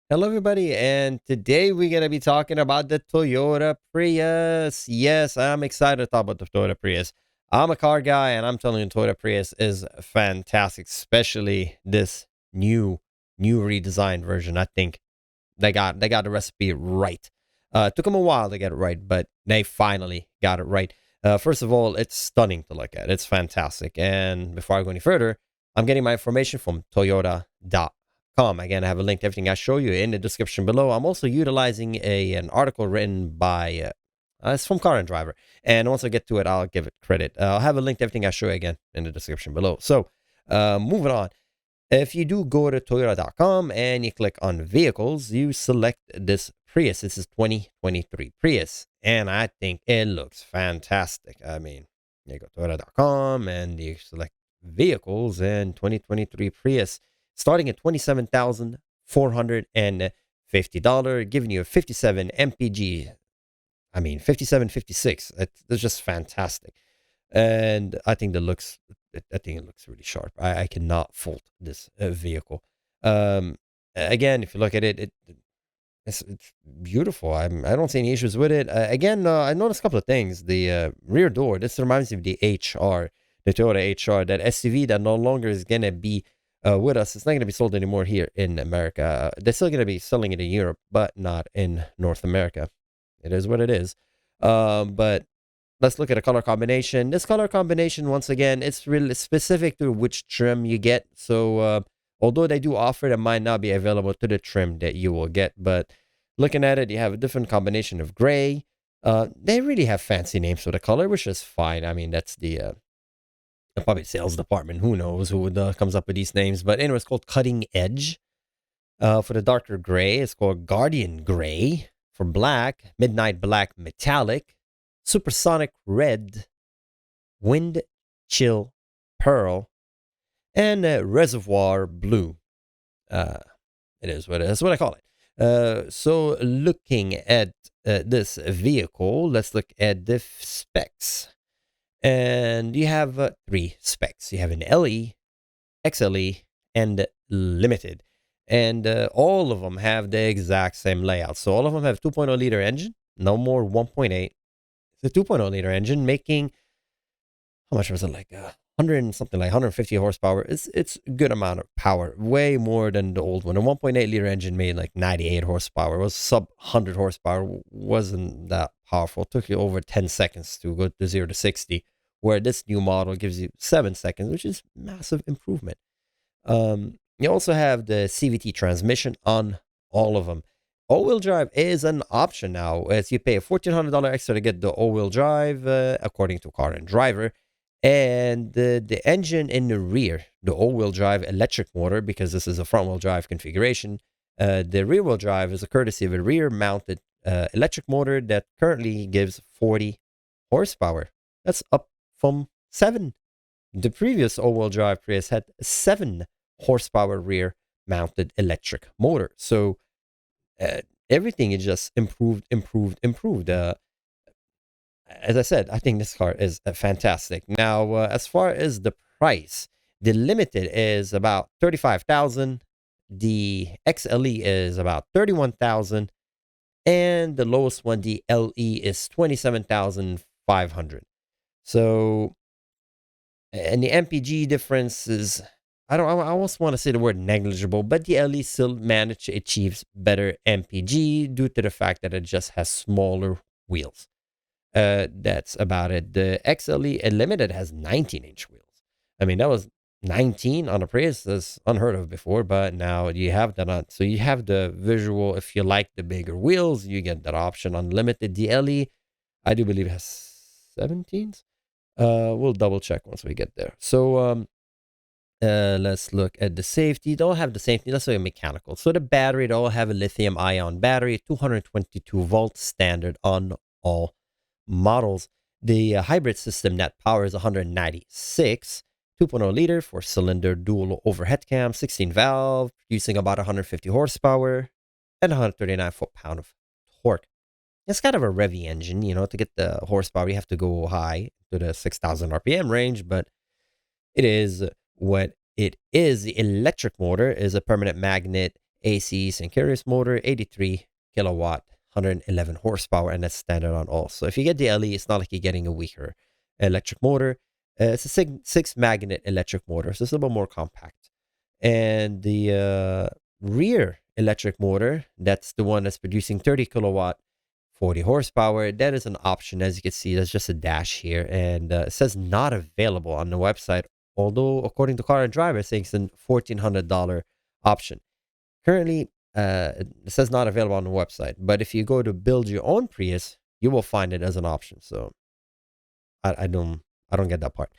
Hello, everybody, and today we're going to be talking about the Toyota Prius. Yes, I'm excited to talk about the Toyota Prius. I'm a car guy, and I'm telling you, Toyota Prius is fantastic, especially this new redesigned version. I think they got the recipe right. It took them a while to get it right, but they finally got it right. First of all, it's stunning to look at. It's fantastic. And before I go any further, I'm getting my information from Toyota.com. Again, I have a link to everything I show you in the description below. I'm also utilizing an article written by it's from Car and Driver. And once I get to it, I'll give it credit. I'll have a link to everything I show you again in the description below. So, moving on. If you do go to Toyota.com and you click on vehicles, you select this Prius. This is 2023 Prius, and I think it looks fantastic. I mean, you go to Toyota.com and you select vehicles and 2023 Prius, starting at $27,450, giving you a 57 MPG. I mean, 57, 56. It's just fantastic. And I think it looks really sharp. I cannot fault this vehicle. Um, Again, if you look at it's beautiful. I don't see any issues with it. Again, I noticed a couple of things. The rear door. This reminds me of the HR, the Toyota HR, that SUV that no longer is gonna be with us. It's not gonna be sold anymore here in America. They're still gonna be selling it in Europe, but not in North America. It is what it is. But let's look at a color combination. This color combination, once again, it's really specific to which trim you get. So, although they do offer it, it might not be available to the trim that you will get. But looking at it, you have a different combination of gray. They really have fancy names for the color, which is fine. I mean, that's the probably sales department. Who knows who comes up with these names? But anyway, it's called Cutting Edge. For the darker gray, it's called Guardian Gray. For black, Midnight Black Metallic, Supersonic Red, Wind Chill Pearl, and Reservoir Blue. Uh, it is what it is. What I call it. So looking at this vehicle, let's look at the specs. And you have three specs. You have an LE, XLE, and Limited. And all of them have the exact same layout. So all of them have 2.0 liter engine, no more 1.8. It's a 2.0 liter engine making, how much was it, like 100 and something, like 150 horsepower. It's a good amount of power, way more than the old one. A 1.8 liter engine made like 98 horsepower. It was sub 100 horsepower, wasn't that powerful. It took you over 10 seconds to go to 0 to 60, where this new model gives you 7 seconds, which is massive improvement. You also have the CVT transmission on all of them. All-wheel drive is an option now, as you pay a $1,400 extra to get the all-wheel drive, according to Car and Driver. And the engine in the rear, the all-wheel drive electric motor, because this is a front-wheel drive configuration, the rear-wheel drive is a courtesy of a rear-mounted electric motor that currently gives 40 horsepower. That's up from 7. The previous all-wheel drive Prius had 7 horsepower rear-mounted electric motor. So everything is just improved. As I said, I think this car is fantastic. Now, as far as the price, the Limited is about 35,000. The XLE is about 31,000, and the lowest one, the LE, is 27,500. So, and the MPG difference is, I almost want to say the word negligible, but the LE still managed to achieve better MPG due to the fact that it just has smaller wheels. That's about it. The XLE Limited has 19-inch wheels. I mean, that was 19 on a Prius. That's unheard of before, but now you have that on. So you have the visual. If you like the bigger wheels, you get that option. Unlimited. The LE, I do believe, has 17s. We'll double check once we get there. So let's look at the safety. They all have the safety. Let's say mechanical. So the battery, they all have a lithium-ion battery, 222 volts standard on all models. The hybrid system net power is 196, 2.0 liter, 4-cylinder dual overhead cam, 16 valve, producing about 150 horsepower and 139 foot-pound of torque. It's kind of a revvy engine, to get the horsepower, you have to go high to the 6,000 RPM range, but it is what it is. The electric motor is a permanent magnet AC synchronous motor, 83 kilowatt, 111 horsepower, and that's standard on all. So if you get the LE, it's not like you're getting a weaker electric motor. It's a six magnet electric motor, so it's a little more compact. And the rear electric motor, that's the one that's producing 30 kilowatt, 40 horsepower. That is an option. As you can see, there's just a dash here, and it says not available on the website. Although, according to Car and Driver, it's saying it's a $1,400 option. Currently, it says not available on the website. But if you go to build your own Prius, you will find it as an option. So I don't get that part.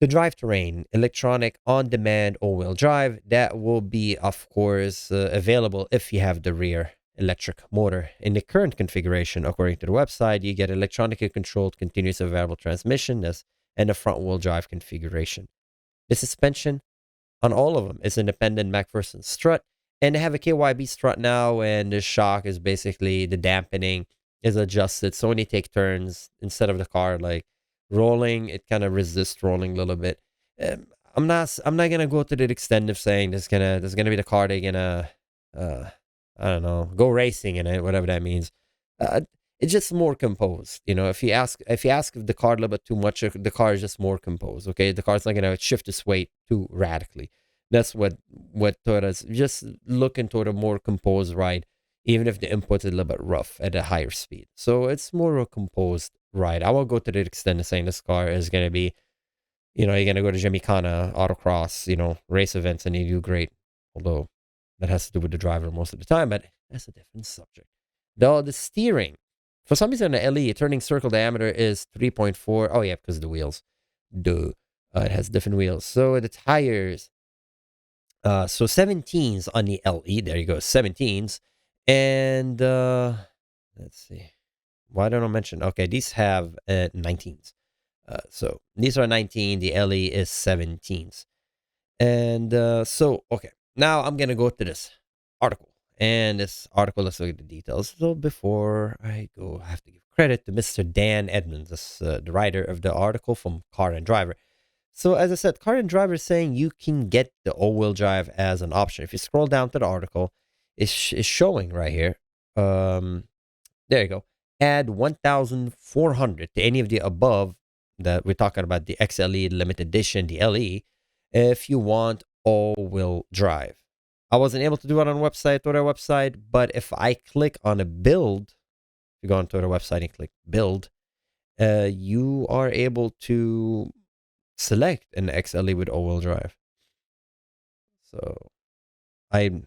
The drivetrain, electronic on-demand all-wheel drive, that will be, of course, available if you have the rear electric motor. In the current configuration, according to the website, you get electronically controlled continuous variable transmission and the front-wheel drive configuration. The suspension on all of them is independent MacPherson strut, and they have a KYB strut now, and the shock is basically the dampening is adjusted, so when you take turns, instead of the car like rolling, it kind of resists rolling a little bit. I'm not gonna go to the extent of saying there's gonna be the car they're gonna I don't know, go racing in it, whatever that means. It's just more composed. You know, if you ask if the car a little bit too much, the car is just more composed. Okay, the car's not gonna shift its weight too radically. That's what Toyota's just looking toward a more composed ride, even if the input is a little bit rough at a higher speed. So it's more of a composed ride. I won't go to the extent of saying this car is gonna be, you know, you're gonna go to Jamaica autocross, you know, race events and you do great. Although that has to do with the driver most of the time, but that's a different subject. The steering. For some reason, the LE turning circle diameter is 3.4. Oh, yeah, because of the wheels. Duh. It has different wheels. So the tires. So 17s on the LE. There you go, 17s. And let's see. Why don't I mention? Okay, these have 19s. So these are 19. The LE is 17s. And so, okay. Now I'm going to go to this article. And this article, let's look at the details. So before I go, I have to give credit to Mr. Dan Edmonds, the writer of the article from Car and Driver. So as I said, Car and Driver is saying you can get the all-wheel drive as an option. If you scroll down to the article, it's showing right here. There you go. Add 1,400 to any of the above that we're talking about, the XLE, limited edition, the LE, if you want all-wheel drive. I wasn't able to do it on Toyota website, but if I click on a build, if you go on Toyota website and click build, you are able to select an XLE with all-wheel drive. So I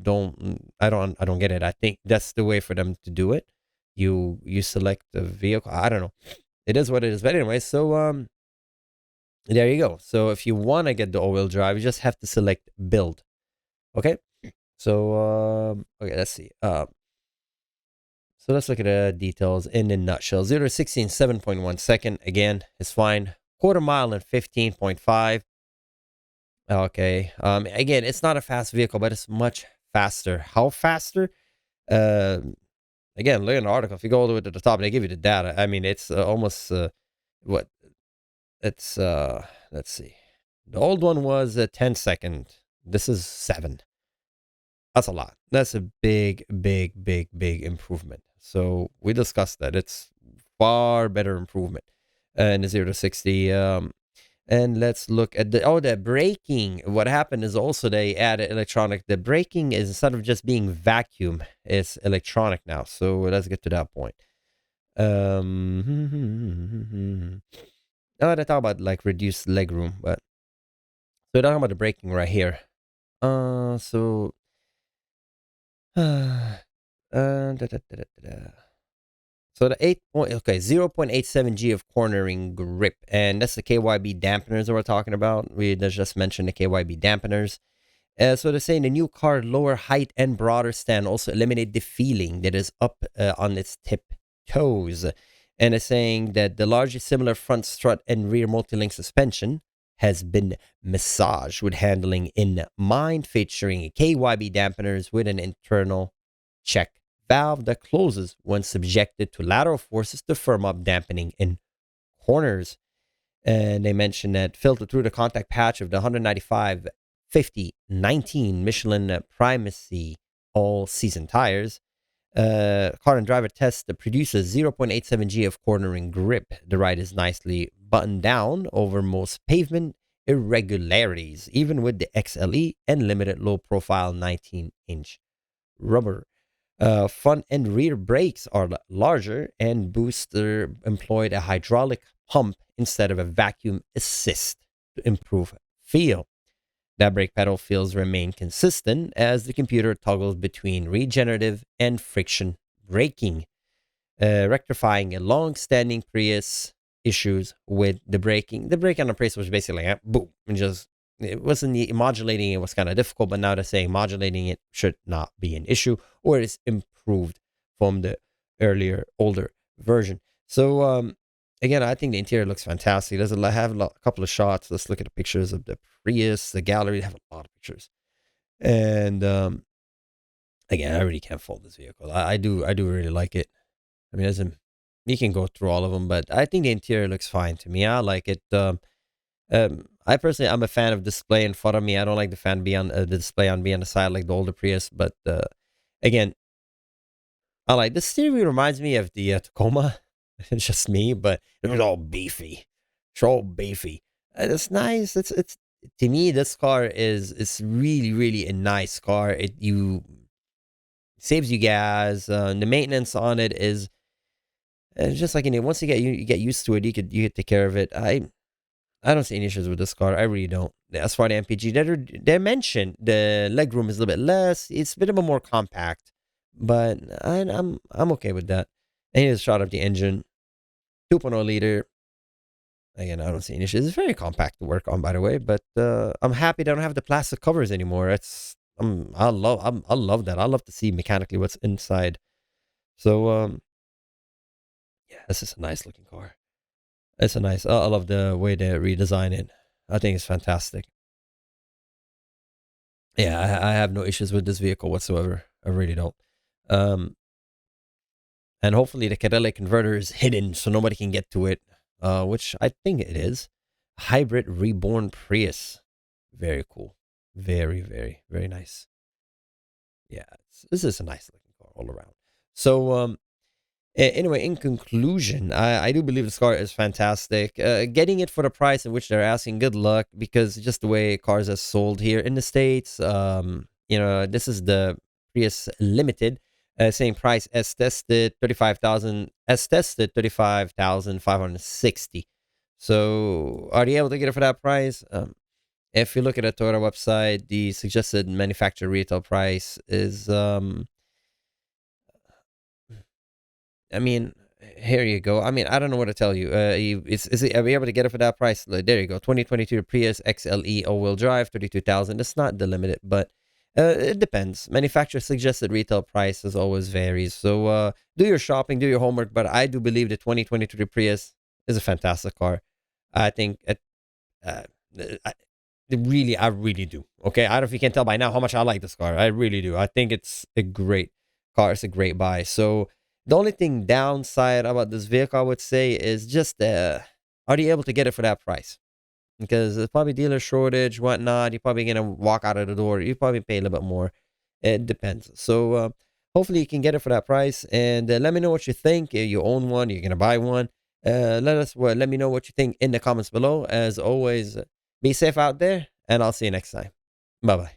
don't get it. I think that's the way for them to do it. You select the vehicle. I don't know. It is what it is. But anyway, so there you go. So if you want to get the all-wheel drive, you just have to select build. Okay. So okay, let's see. So let's look at the details in a nutshell. 0 to 60 in 7.1 second. Again, it's fine. Quarter mile in 15.5. Okay. Again, it's not a fast vehicle, but it's much faster. How faster? Again, look at the article. If you go all the way to the top, they give you the data. I mean, it's almost what? It's let's see. The old one was 10 second. This is 7. That's a lot. That's a big improvement. So we discussed that. It's far better improvement. And the 0 to 60. And let's look at the braking. What happened is also they added electronic. The braking is, instead of just being vacuum, it's electronic now. So let's get to that point. Now they talk about like reduced leg room, but so they're talking about the braking right here. So So the 0.87 G of cornering grip, and that's the KYB dampeners that we're talking about. We just mentioned the KYB dampeners. So they're saying the new car lower height and broader stand also eliminate the feeling that is up on its tip toes. And it's saying that the largely similar front strut and rear multi-link suspension has been massaged with handling in mind, featuring KYB dampeners with an internal check valve that closes when subjected to lateral forces to firm up dampening in corners. And they mentioned that filtered through the contact patch of the 195 50/19 Michelin Primacy all-season tires. Car and driver test produces 0.87 G of cornering grip. The ride is nicely buttoned down over most pavement irregularities, even with the XLE and limited low-profile 19-inch rubber. Front and rear brakes are larger, and booster employed a hydraulic pump instead of a vacuum assist to improve feel. That brake pedal feels remain consistent as the computer toggles between regenerative and friction braking, rectifying a long-standing Prius issues with the braking. The brake on the Prius was basically boom, and just it wasn't modulating. It was kind of difficult, but now they're saying modulating it should not be an issue, or it's improved from the older version. So again, I think the interior looks fantastic. Does it have a couple of shots? Let's look at the pictures of the Prius, the gallery. They have a lot of pictures, and again, I really can't fault this vehicle. I do really like it. I mean, you can go through all of them, but I think the interior looks fine to me. I like it. I personally, I'm a fan of display in front of me. I don't like the fan be on the display on the side like the older Prius. But again, I like the steering wheel. Reminds me of the Tacoma. It's just me, but it was all beefy. It's all beefy. It's nice. It's to me, this car is really a nice car. It saves you gas. The maintenance on it is just like once you get used to it, you could take care of it. I don't see any issues with this car. I really don't. As far as the MPG, they mentioned the legroom is a little bit less. It's a bit of a more compact, but I'm okay with that. And here's a shot of the engine, 2.0 liter. Again, I don't see any issues. It's very compact to work on, by the way. But I'm happy they don't have the plastic covers anymore. I love that. I love to see mechanically what's inside. So yeah, this is a nice looking car. It's a nice. I love the way they redesign it. I think it's fantastic. Yeah, I have no issues with this vehicle whatsoever. I really don't. And hopefully the catalytic converter is hidden so nobody can get to it, which I think it is. Hybrid reborn Prius. Very cool. Very nice. Yeah, this is a nice looking car all around. So anyway, in conclusion, I do believe this car is fantastic. Getting it for the price in which they're asking, good luck, because just the way cars are sold here in the States, this is the Prius Limited, same price as tested, 35,000, as tested, 35,560. So are you able to get it for that price? If you look at the Toyota website, the suggested manufacturer retail price is I mean, here you go. I mean, I don't know what to tell you. Are you able to get it for that price? Like, there you go. 2022 Prius XLE all-wheel drive, 32,000. It's not the limit, but it depends. Manufacturer suggested retail prices always varies. So do your shopping, do your homework. But I do believe the 2023 Prius is a fantastic car. I think I really do. Okay, I don't know if you can tell by now how much I like this car. I really do. I think it's a great car. It's a great buy. So the only thing downside about this vehicle, I would say, is just are you able to get it for that price? Because there's probably dealer shortage, whatnot. You're probably going to walk out of the door. You probably pay a little bit more. It depends. So hopefully you can get it for that price. And let me know what you think. You own one, you're going to buy one. Let me know what you think in the comments below. As always, be safe out there, and I'll see you next time. Bye-bye.